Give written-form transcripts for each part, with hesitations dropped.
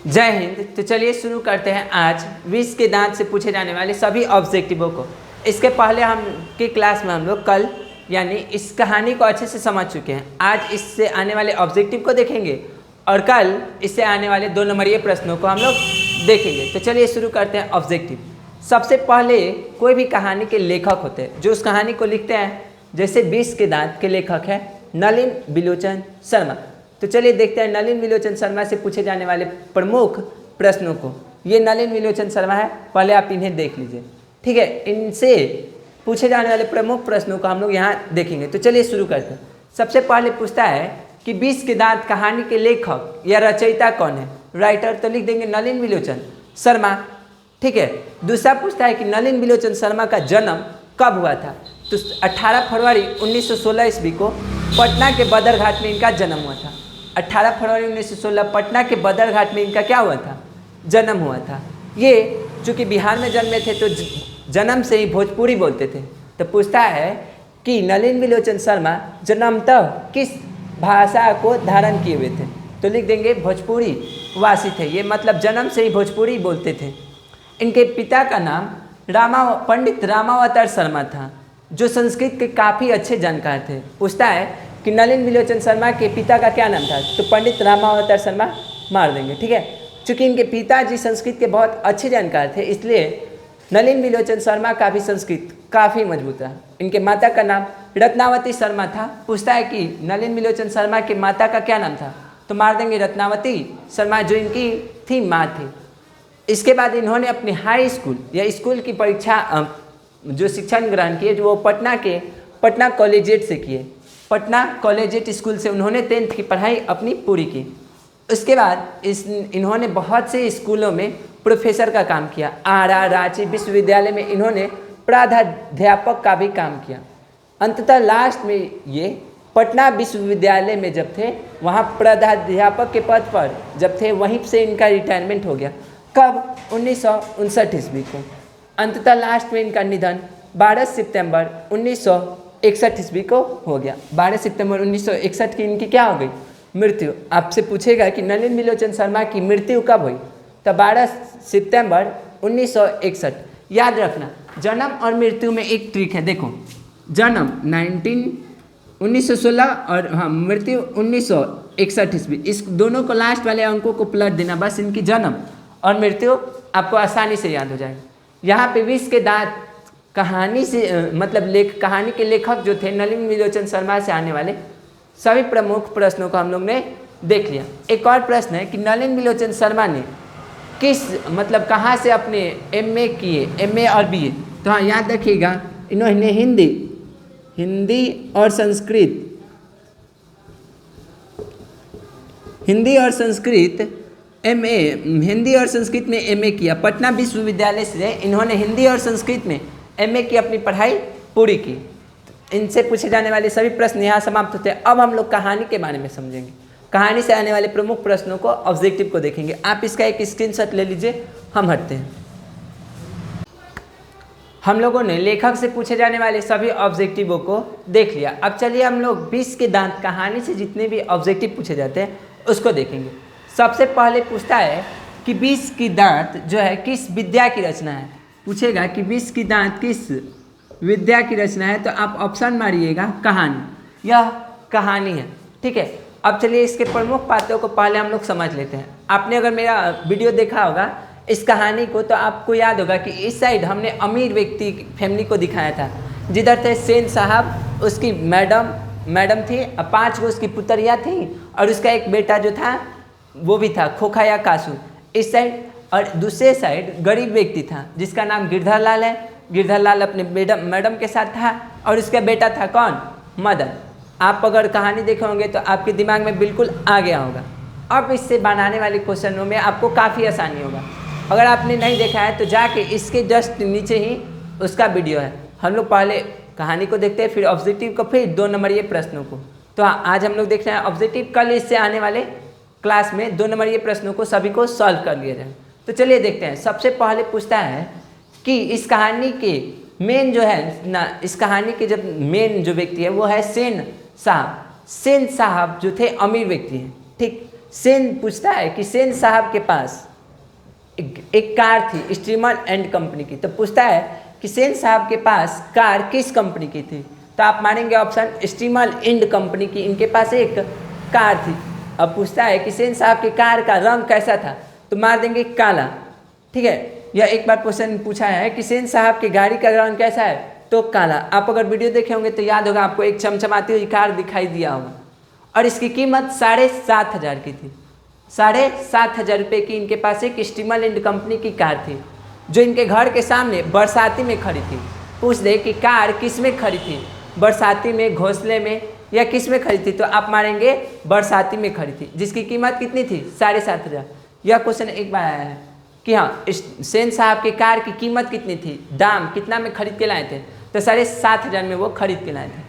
जय हिंद। तो चलिए शुरू करते हैं आज विष के दांत से पूछे जाने वाले सभी ऑब्जेक्टिवों को। इसके पहले हम की क्लास में हम लोग कल यानी इस कहानी को अच्छे से समझ चुके हैं। आज इससे आने वाले ऑब्जेक्टिव को देखेंगे और कल इससे आने वाले 2 नंबरीय प्रश्नों को हम लोग देखेंगे। तो चलिए शुरू करते हैं ऑब्जेक्टिव। सबसे पहले कोई भी कहानी के लेखक होते हैं जो उस कहानी को लिखते हैं। जैसे विष के दांत के लेखक हैं नलिन बिलोचन शर्मा। तो चलिए देखते हैं नलिन बिलोचन शर्मा से पूछे जाने वाले प्रमुख प्रश्नों को। ये नलिन बिलोचन शर्मा है, पहले आप इन्हें देख लीजिए, ठीक है। इनसे पूछे जाने वाले प्रमुख प्रश्नों को हम लोग यहाँ देखेंगे। तो चलिए शुरू करते हैं। सबसे पहले पूछता है कि विष के दांत कहानी के लेखक या रचयिता कौन है। राइटर तो लिख देंगे नलिन बिलोचन शर्मा, ठीक है। दूसरा पूछता है कि नलिन बिलोचन शर्मा का जन्म कब हुआ था। तो 18 फरवरी 1916 ईस्वी को पटना के बदरघाट में इनका जन्म हुआ था। 18 फरवरी 1916 पटना के बदरघाट में इनका क्या हुआ था, जन्म हुआ था। ये चूँकि बिहार में जन्मे थे तो जन्म से ही भोजपुरी बोलते थे। तो पूछता है कि नलिन बिलोचन शर्मा जन्मतः किस भाषा को धारण किए हुए थे। तो लिख देंगे भोजपुरी वासी थे ये, मतलब जन्म से ही भोजपुरी बोलते थे। इनके पिता का नाम पंडित रामावतार शर्मा था जो संस्कृत के काफ़ी अच्छे जानकार थे। पूछता है कि नलिन बिलोचन शर्मा के पिता का क्या नाम था। तो पंडित रामावतार शर्मा मार देंगे, ठीक है। चूँकि इनके पिताजी संस्कृत के बहुत अच्छे जानकार थे इसलिए नलिन बिलोचन शर्मा का भी संस्कृत काफ़ी मजबूत था। इनके माता का नाम रत्नावती शर्मा था। पूछता है कि नलिन बिलोचन शर्मा के माता का क्या नाम था। तो मार देंगे रत्नावती शर्मा जो इनकी थी माँ थी। इसके बाद इन्होंने अपनी हाई स्कूल या स्कूल की परीक्षा जो शिक्षण ग्रहण किए जो वो पटना कॉलेजिएट से किए। पटना कॉलेजिएट स्कूल से उन्होंने 10th की पढ़ाई अपनी पूरी की। उसके बाद इन्होंने बहुत से स्कूलों में प्रोफेसर का काम किया। आरा रांची विश्वविद्यालय में इन्होंने प्राध्यापक का भी काम किया। अंततः लास्ट में ये पटना विश्वविद्यालय में जब थे वहाँ प्राध्यापक के पद पर जब थे वहीं से इनका रिटायरमेंट हो गया। कब, 1959 ईस्वी को। अंततः लास्ट में इनका निधन 12 सितंबर 1961 ईस्वी को हो गया। 12 सितंबर 1961 की इनकी क्या हो गई, मृत्यु। आपसे पूछेगा कि नलिन बिलोचन शर्मा की मृत्यु कब हुई, तो 12 सितंबर 1961। याद रखना जन्म और मृत्यु में एक ट्रिक है। देखो जन्म 1916 और हाँ मृत्यु 1961 ईस्वी, इस दोनों को लास्ट वाले अंकों को पलट देना, बस इनकी जन्म और मृत्यु आपको आसानी से याद हो जाएगा। यहाँ पे विष के दांत कहानी से मतलब कहानी के लेखक जो थे नलिन बिलोचन शर्मा से आने वाले सभी प्रमुख प्रश्नों को हम लोग ने देख लिया। एक और प्रश्न है कि नलिन बिलोचन शर्मा ने मतलब कहाँ से अपने MA किए, MA और BA। तो हाँ याद रखिएगा इन्होंने हिंदी और संस्कृत में MA किया। पटना विश्वविद्यालय से इन्होंने हिंदी और संस्कृत में MA की अपनी पढ़ाई पूरी की। इनसे पूछे जाने वाले सभी प्रश्न यहाँ समाप्त होते हैं। अब हम लोग कहानी के बारे में समझेंगे। कहानी से आने वाले प्रमुख प्रश्नों को ऑब्जेक्टिव को देखेंगे। आप इसका एक स्क्रीनशॉट ले लीजिए, हम हटते हैं। हम लोगों ने लेखक से पूछे जाने वाले सभी ऑब्जेक्टिवों को देख लिया। अब चलिए हम लोग विष के दांत कहानी से जितने भी ऑब्जेक्टिव पूछे जाते हैं उसको देखेंगे। सबसे पहले पूछता है कि विष की दांत जो है किस विद्या की रचना है। पूछेगा कि विष की दांत किस विद्या की रचना है, तो आप ऑप्शन मारिएगा कहानी। यह कहानी है, ठीक है। अब चलिए इसके प्रमुख पात्रों को पहले हम लोग समझ लेते हैं। आपने अगर मेरा वीडियो देखा होगा इस कहानी को तो आपको याद होगा कि इस साइड हमने अमीर व्यक्ति फैमिली को दिखाया था, जिधर थे सेन साहब, उसकी मैडम थी, 5 गो उसकी पुतरियाँ थी और उसका एक बेटा जो था वो भी था खोखा या कासू इस साइड। और दूसरे साइड गरीब व्यक्ति था जिसका नाम गिरधर लाल है। गिरधर लाल अपने मैडम के साथ था और उसका बेटा था कौन, मदन। आप अगर कहानी देखे होंगे तो आपके दिमाग में बिल्कुल आ गया होगा। अब इससे बनाने वाले क्वेश्चनों में आपको काफ़ी आसानी होगा। अगर आपने नहीं देखा है तो जाके इसके जस्ट नीचे ही उसका वीडियो है। हम लोग पहले कहानी को देखते हैं, फिर ऑब्जेक्टिव को, फिर 2 नंबरीय प्रश्नों को। तो आज हम लोग देख रहे हैं ऑब्जेक्टिव। कल इससे आने वाले क्लास में 2 नंबरीय प्रश्नों को सभी को सॉल्व कर लिया जाए। तो चलिए देखते हैं। सबसे पहले पूछता है कि इस कहानी के मेन जो है ना, इस कहानी के जब मेन जो व्यक्ति है वो है सेन साहब। सेन साहब जो थे अमीर व्यक्ति हैं, ठीक। सेन पूछता है कि सेन साहब के पास एक कार थी स्टीमर एंड कंपनी की। तो पूछता है कि सेन साहब के पास कार किस कंपनी की थी? तो आप मानेंगे ऑप्शन स्टीमर एंड कंपनी की इनके पास एक कार थी। अब पूछता है कि सेन साहब की कार का रंग कैसा था? तो मार देंगे काला। ठीक है, या एक बार क्वेश्चन पूछा है कि सेन साहब की गाड़ी का रंग कैसा है? तो काला। आप अगर वीडियो देखे होंगे तो याद होगा आपको एक चमचमाती हुई कार दिखाई दिया होगा और इसकी कीमत 7,500 की थी। 7,500 रुपये की इनके पास एक स्टीमर एंड कंपनी की कार थी जो इनके घर के सामने बरसाती में खड़ी थी। पूछ दे कि कार किस में खड़ी थी, बरसाती में, घोंसले में या किस में खड़ी थी? तो आप मारेंगे बरसाती में खड़ी थी, जिसकी कीमत कितनी थी? 7,500। यह क्वेश्चन एक बार आया है कि हाँ सेन साहब की कार की कीमत कितनी थी, दाम कितना में खरीद के लाए थे? तो 7,500 में वो खरीद के लाए थे।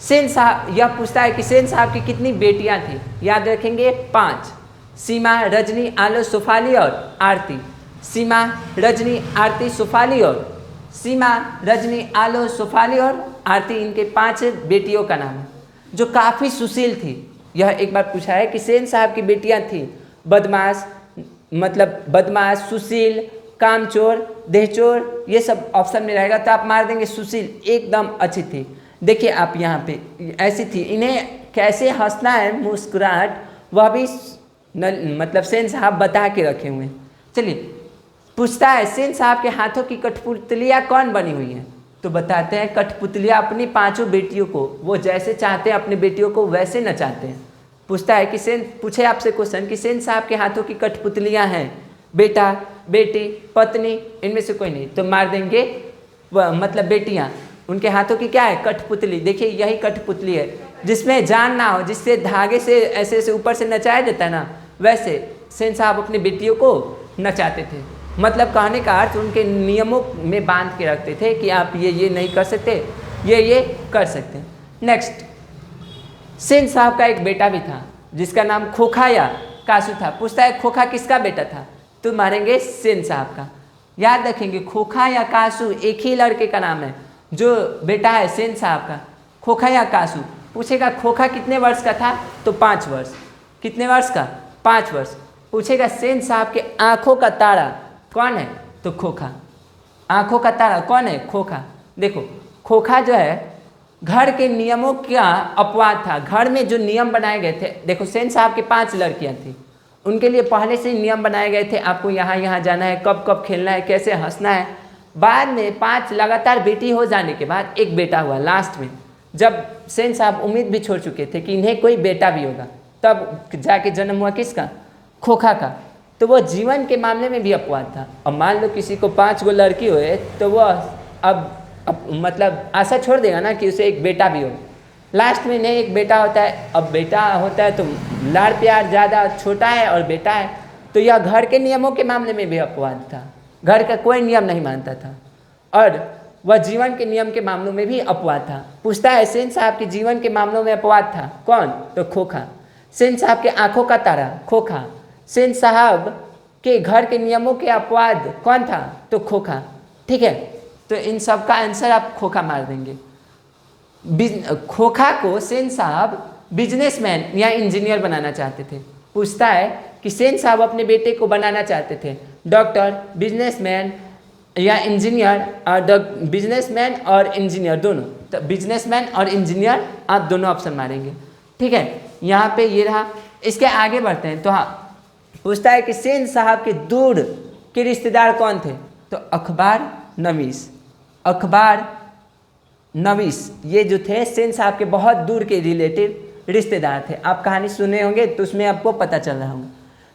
सेन साहब यह पूछता है कि सेन साहब की कितनी बेटियां थी? याद रखेंगे 5, सीमा, रजनी, आलो, सुफाली और आरती। सीमा, रजनी, आरती, सुफाली और सीमा, रजनी, आलो, सुफाली और आरती, इनके 5 बेटियों का नाम है जो काफ़ी सुशील थी। यह एक बार पूछा है कि सेन साहब की बेटियां थी बदमाश, मतलब बदमाश, सुशील, कामचोर, देहचोर, ये सब ऑप्शन में रहेगा। तो आप मार देंगे सुशील, एकदम अच्छी थी। देखिए आप यहाँ पे ऐसी थी, इन्हें कैसे हंसना है, मुस्कुराहट, वह भी मतलब सेन साहब बता के रखे हुए हैं। चलिए पूछता है सेन साहब के हाथों की कठपुतलियाँ कौन बनी हुई हैं? तो बताते हैं कठपुतलियाँ अपनी 5 बेटियों को वो जैसे चाहते हैं अपनी बेटियों को वैसे नचाते हैं। पूछता है कि पूछे आपसे क्वेश्चन कि सेन साहब के हाथों की कठपुतलियाँ हैं बेटा, बेटी, पत्नी, इनमें से कोई नहीं। तो मार देंगे मतलब बेटियाँ, उनके हाथों की क्या है? कठपुतली। देखिए यही कठपुतली है जिसमें जान ना हो, जिससे धागे से ऐसे ऐसे ऊपर से नचाया जाता है ना, वैसे सेन साहब अपनी बेटियों को नचाते थे। मतलब कहने का अर्थ उनके नियमों में बांध के रखते थे कि आप ये नहीं कर सकते, ये कर सकते हैं। नेक्स्ट, सेन साहब का एक बेटा भी था जिसका नाम खोखा या कासू था। पूछता है खोखा किसका बेटा था? तो मारेंगे सेन साहब का। याद रखेंगे खोखा या कासू एक ही लड़के का नाम है जो बेटा है सेन साहब का, खोखा या कासू। पूछेगा खोखा कितने वर्ष का था? तो 5 वर्ष। कितने वर्ष का? 5 वर्ष। पूछेगा सेन साहब के आंखों का तारा कौन है? तो खोखा। आंखों का तारा कौन है? खोखा। देखो खोखा जो है घर के नियमों का अपवाद था। घर में जो नियम बनाए गए थे, देखो सेन साहब की 5 लड़कियां थी, उनके लिए पहले से ही नियम बनाए गए थे, आपको यहाँ यहाँ जाना है, कब कब खेलना है, कैसे हंसना है। बाद में 5 लगातार बेटी हो जाने के बाद एक बेटा हुआ लास्ट में, जब सेन साहब उम्मीद भी छोड़ चुके थे कि इन्हें कोई बेटा भी होगा, तब जाके जन्म हुआ किसका? खोखा का। तो वो जीवन के मामले में भी अपवाद था। अब मान लो किसी को 5 गो लड़की हुए तो वो अब मतलब आशा छोड़ देगा ना कि उसे एक बेटा भी हो। लास्ट में नहीं एक बेटा होता है। अब बेटा होता है तो लाड़ प्यार ज़्यादा, छोटा है और बेटा है, तो यह घर के नियमों के मामले में भी अपवाद था। घर का कोई नियम नहीं मानता था और वह जीवन के नियम के मामलों में भी अपवाद था। पूछता है सेन साहब के जीवन के मामलों में अपवाद था कौन? तो खोखा। सेन साहब के आंखों का तारा खोखा। सेन साहब के घर के नियमों के अपवाद कौन था? तो खोखा। ठीक है, तो इन सब का आंसर आप खोखा मार देंगे। खोखा को सेन साहब बिजनेसमैन या इंजीनियर बनाना चाहते थे। पूछता है कि सेन साहब अपने बेटे को बनाना चाहते थे डॉक्टर, बिजनेसमैन या इंजीनियर, और बिजनेसमैन और इंजीनियर दोनों। तो बिजनेसमैन और इंजीनियर आप दोनों ऑप्शन मारेंगे। ठीक है, यहाँ पे ये रहा। इसके आगे बढ़ते हैं। तो हाँ पूछता है कि सेन साहब के दूर के रिश्तेदार कौन थे? तो अखबार नवीस। अखबार नवीस ये जो थे सेन साहब के बहुत दूर के रिलेटिव रिश्तेदार थे। आप कहानी सुने होंगे तो उसमें आपको पता चल रहा होगा।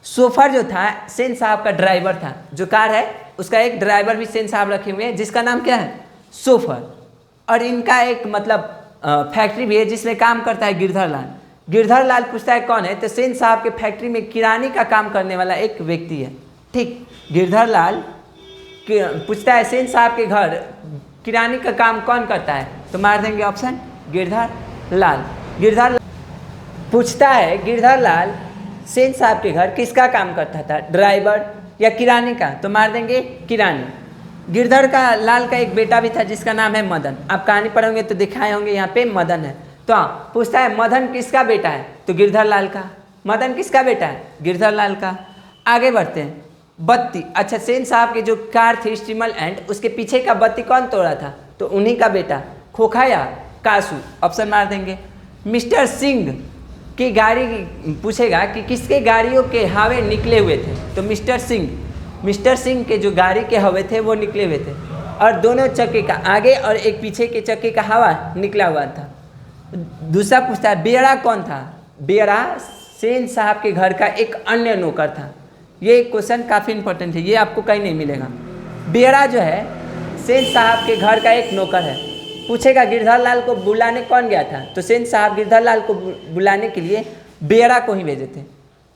सोफर जो था सेन साहब का ड्राइवर था। जो कार है उसका एक ड्राइवर भी सेन साहब रखे हुए हैं जिसका नाम क्या है? सोफर। और इनका एक मतलब फैक्ट्री भी है जिसमें काम करता है गिरधर लाल। गिरधर लाल पूछता है कौन है? तो सेन साहब के फैक्ट्री में किरानी का काम करने वाला एक व्यक्ति है। ठीक, गिरधर लाल पूछता है सेन साहब के घर किरानी का काम कौन करता है? तो मार देंगे ऑप्शन गिरधर लाल। गिरधर पूछता है गिरधर लाल सेन साहब के घर किसका काम करता था, ड्राइवर या किरानी का? तो मार देंगे किरानी। गिरधर का लाल का एक बेटा भी था जिसका नाम है मदन। आप कहानी पढ़ोगे तो दिखाए होंगे यहाँ पे मदन है। तो हाँ पूछता है मदन किसका बेटा है? तो गिरधर लाल का। मदन किसका बेटा है? गिरधर लाल का। आगे बढ़ते हैं। बत्ती, अच्छा सेन साहब की जो कार थी स्टीमल एंड, उसके पीछे का बत्ती कौन तोड़ा था? तो उन्हीं का बेटा खोखा या कासू, ऑप्शन मार देंगे। मिस्टर सिंह की गाड़ी पूछेगा कि किसके गाड़ियों के हवे निकले हुए थे? तो मिस्टर सिंह के जो गाड़ी के हवे थे वो निकले हुए थे, और दोनों चक्के का आगे और एक पीछे के चक्के का हवा निकला हुआ था। दूसरा पूछता है बेड़ा कौन था? बेड़ा सेन साहब के घर का एक अन्य नौकर था। ये क्वेश्चन काफ़ी इंपॉर्टेंट है, ये आपको कहीं नहीं मिलेगा। बेड़ा जो है सेन साहब के घर का एक नौकर है। पूछेगा गिरधर लाल को बुलाने कौन गया था? तो सेन साहब गिरधर लाल को बुलाने के लिए बेड़ा को ही भेजे थे।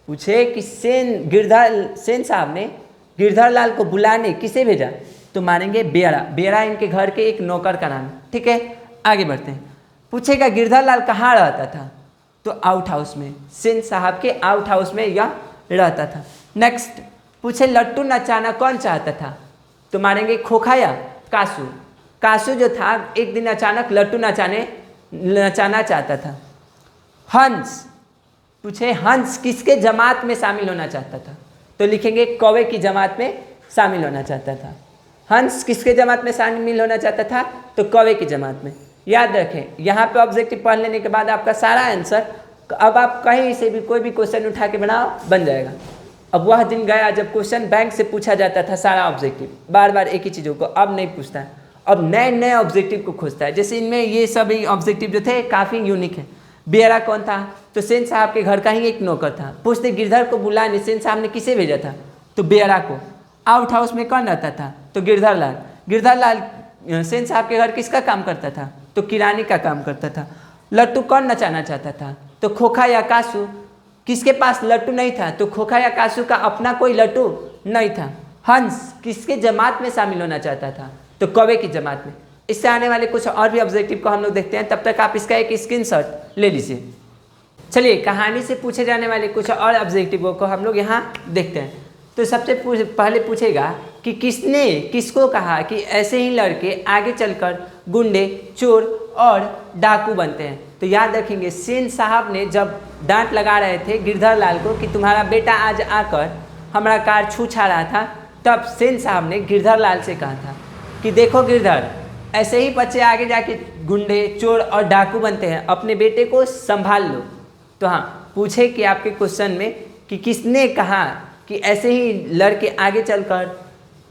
पूछे कि सेन साहब ने गिरधर लाल को बुलाने किसे भेजा? तो मानेंगे बेड़ा। बेड़ा इनके घर के एक नौकर का नाम है। ठीक है, आगे बढ़ते हैं। पूछेगा गिरधर लाल कहाँ रहता था? तो आउट हाउस में, सेन साहब के आउट हाउस में यह रहता था। नेक्स्ट पूछे लट्टू नचाना कौन चाहता था? तो मानेंगे खोखा या कासू। कासू जो था एक दिन अचानक लट्टू नचाना चाहता था। हंस, पूछे हंस किसके जमात में शामिल होना चाहता था? तो लिखेंगे कौवे की जमात में शामिल होना चाहता था। हंस किसके जमात में शामिल होना चाहता था? तो कौवे की जमात में। याद रखें, यहाँ पे ऑब्जेक्टिव पढ़ लेने के बाद आपका सारा आंसर, अब आप कहीं से भी कोई भी क्वेश्चन उठा के बनाओ, बन जाएगा। अब वह दिन गया जब क्वेश्चन बैंक से पूछा जाता था सारा ऑब्जेक्टिव, बार बार एक ही चीज़ों को, अब नहीं पूछता है, अब नए नए ऑब्जेक्टिव को खोजता है। जैसे इनमें ये सभी ऑब्जेक्टिव जो थे काफ़ी यूनिक है। बेड़ा कौन था? तो सेन साहब के घर का ही एक नौकर था। पूछते गिरधर को बुलाने सेन साहब ने किसे भेजा था? तो बेड़ा को। आउट हाउस में कौन रहता था? तो गिरधर लाल। गिरधर लाल सेन साहब के घर किसका काम करता था? तो किरानी का काम करता था। लट्टू कौन नचाना चाहता था? तो खोखा या कासू। किसके पास लट्टू नहीं था? तो खोखा या कासू का अपना कोई लट्टू नहीं था। हंस किसके जमात में शामिल होना चाहता था? तो कौवे की जमात में। इससे आने वाले कुछ और भी ऑब्जेक्टिव को हम लोग देखते हैं, तब तक आप इसका एक स्क्रीनशॉट ले लीजिए। चलिए कहानी से पूछे जाने वाले कुछ और ऑब्जेक्टिवों को हम लोग यहाँ देखते हैं। तो सबसे पहले पूछेगा कि किसने किसको कहा कि ऐसे ही लड़के आगे चलकर गुंडे, चोर और डाकू बनते हैं? तो याद रखेंगे सेन साहब ने जब डांट लगा रहे थे गिरधर लाल को कि तुम्हारा बेटा आज आकर हमारा कार छू छा रहा था, तब सेन साहब ने गिरधर लाल से कहा था कि देखो गिरधर, ऐसे ही बच्चे आगे जाके गुंडे, चोर और डाकू बनते हैं, अपने बेटे को संभाल लो। तो हाँ, पूछे कि आपके क्वेश्चन में कि किसने कहा कि ऐसे ही लड़के आगे चलकर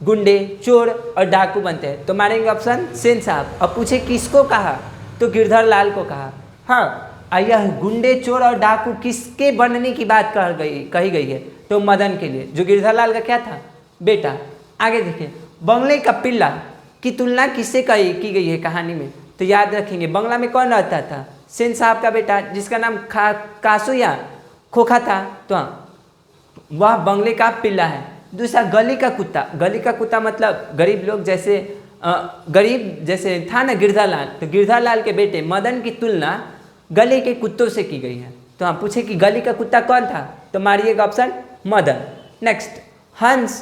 गुंडे, चोर और डाकू बनते हैं? तो मारेंगे ऑप्शन सेन साहब। अब पूछे किसको कहा? तो गिरधर लाल को कहा। हाँ, यह गुंडे, चोर और डाकू किसके बनने की बात कही गई है? तो मदन के लिए, जो गिरधर लाल का क्या था? बेटा। आगे देखिए, बंगले का पिल्ला की तुलना किससे की गई है कहानी में? तो याद रखेंगे बंगला में कौन रहता था? सेन साहब का बेटा, जिसका नाम कासू या खोखा था। तो हाँ, वह बंगले का पिल्ला है। दूसरा गली का कुत्ता। गली का कुत्ता मतलब गरीब लोग, जैसे गरीब जैसे था ना गिरधर लाल, तो गिरधर लाल के बेटे मदन की तुलना गली के कुत्तों से की गई है। तो हाँ, पूछे कि गली का कुत्ता कौन था? तो मारिएगा ऑप्शन मदन। नेक्स्ट, हंस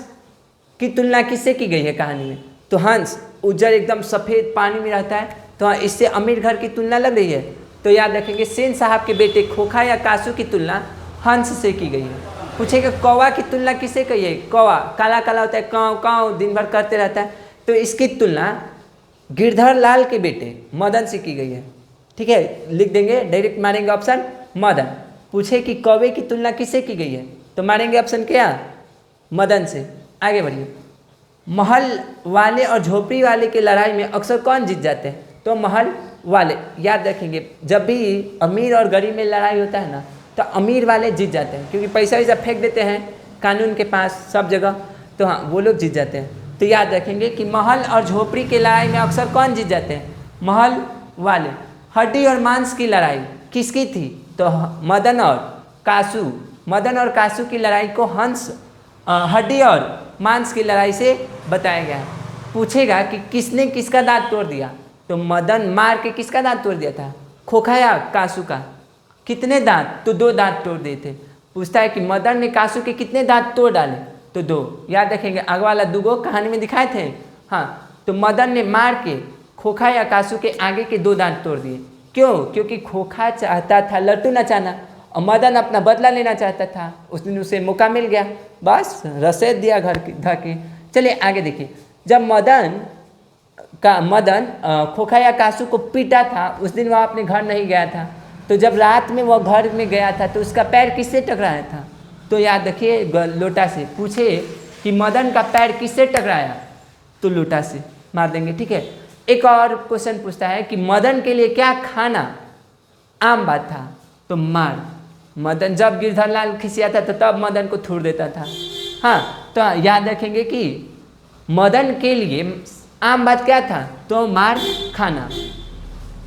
की तुलना किससे की गई है कहानी में? तो हंस उज्जर एकदम सफ़ेद पानी में रहता है, तो हाँ, इससे अमीर घर की तुलना लग रही है। तो याद रखेंगे सेन साहब के बेटे खोखा या कासू की तुलना हंस से की गई है। पूछेगा कौवा की तुलना किससे की है? कौवा काला काला होता है, काँव काँव दिन भर करते रहता है, तो इसकी तुलना गिरधर लाल के बेटे मदन से की गई है। ठीक है, लिख देंगे, डायरेक्ट मारेंगे ऑप्शन मदन। पूछे कि कौवे की तुलना किससे की गई है? तो मारेंगे ऑप्शन क्या? मदन से। आगे बढ़िए। महल वाले और झोपड़ी वाले की लड़ाई में अक्सर कौन जीत जाते हैं? तो महल वाले। याद रखेंगे जब भी अमीर और गरीब में लड़ाई होता है ना, तो अमीर वाले जीत जाते हैं, क्योंकि पैसा वैसा फेंक देते हैं कानून के पास सब जगह, तो हाँ, वो लोग जीत जाते हैं। तो याद रखेंगे कि महल और झोपड़ी की लड़ाई में अक्सर कौन जीत जाते हैं? महल वाले। हड्डी और मांस की लड़ाई किसकी थी? तो मदन और कासू। मदन और कासू की लड़ाई को हंस हड्डी और मांस की लड़ाई से बताया गया है। पूछेगा कि किसने किसका दांत तोड़ दिया? तो मदन मार के किसका दांत तोड़ दिया था? खोखा या कासू का? कितने दांत? तो 2 दांत तोड़ दिए थे। पूछता है कि मदन ने कासू के कितने दांत तोड़ डाले? तो 2। याद रखेंगे आगे वाला 2 कहानी में दिखाए थे। हाँ, तो मदन ने मार के खोखा या कासू के आगे के 2 दांत तोड़ दिए। क्यों? क्योंकि खोखा चाहता था लट्टू नचाना और मदन अपना बदला लेना चाहता था। उस दिन उसे मौका मिल गया, बस रसीद दिया घर के। चलिए आगे देखिए। जब मदन खोखा या कासू को पीटा था, उस दिन वह अपने घर नहीं गया था। तो जब रात में वह घर में गया था तो उसका पैर किससे टकराया था? तो याद रखिए लोटा से। पूछे कि मदन का पैर किससे टकराया, तो लोटा से मार देंगे, ठीक है। एक और क्वेश्चन पूछता है कि मदन के लिए क्या खाना आम बात था, तो मार। मदन जब गिरधर लाल खिसियाता था तब मदन को थूर देता था। हाँ, तो याद रखेंगे कि मदन के लिए आम बात क्या था, तो मार खाना।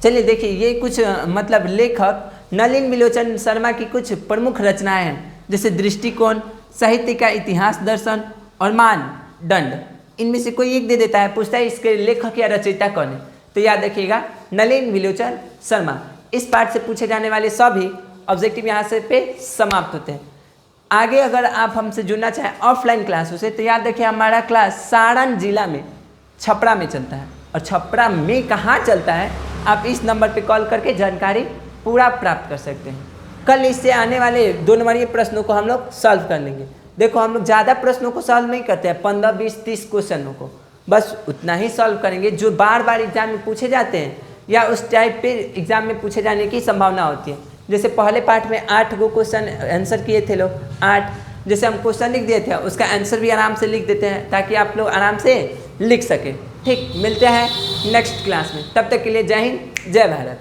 चलिए देखिए, ये कुछ मतलब लेखक नलिन विलोचन शर्मा की कुछ प्रमुख रचनाएं हैं, जैसे दृष्टिकोण, साहित्य का इतिहास दर्शन और मानदंड। इनमें से कोई एक दे देता है, पूछता है इसके लेखक या रचयिता कौन है, तो याद रखिएगा नलिन विलोचन शर्मा। इस पाठ से पूछे जाने वाले सभी ऑब्जेक्टिव यहाँ से पे समाप्त होते हैं। आगे अगर आप हमसे जुड़ना चाहें ऑफलाइन क्लासों से, तो याद रखिए हमारा क्लास सारण जिला में छपरा में चलता है। और छपरा में कहाँ चलता है, आप इस नंबर पे कॉल करके जानकारी पूरा प्राप्त कर सकते हैं। कल इससे आने वाले 2 नंबरीय प्रश्नों को हम लोग सॉल्व कर लेंगे। देखो हम लोग ज़्यादा प्रश्नों को सॉल्व नहीं करते हैं, 15, 20, 30 क्वेश्चनों को बस उतना ही सॉल्व करेंगे जो बार बार एग्जाम में पूछे जाते हैं या उस टाइप पे एग्जाम में पूछे जाने की संभावना होती है। जैसे पहले पार्ट में 8 गो क्वेश्चन आंसर किए थे लोग, 8 जैसे हम क्वेश्चन लिख दिए थे उसका आंसर भी आराम से लिख देते हैं ताकि आप लोग आराम से लिख सकें। ठीक, मिलते हैं नेक्स्ट क्लास में, तब तक के लिए जय हिंद, जय भारत।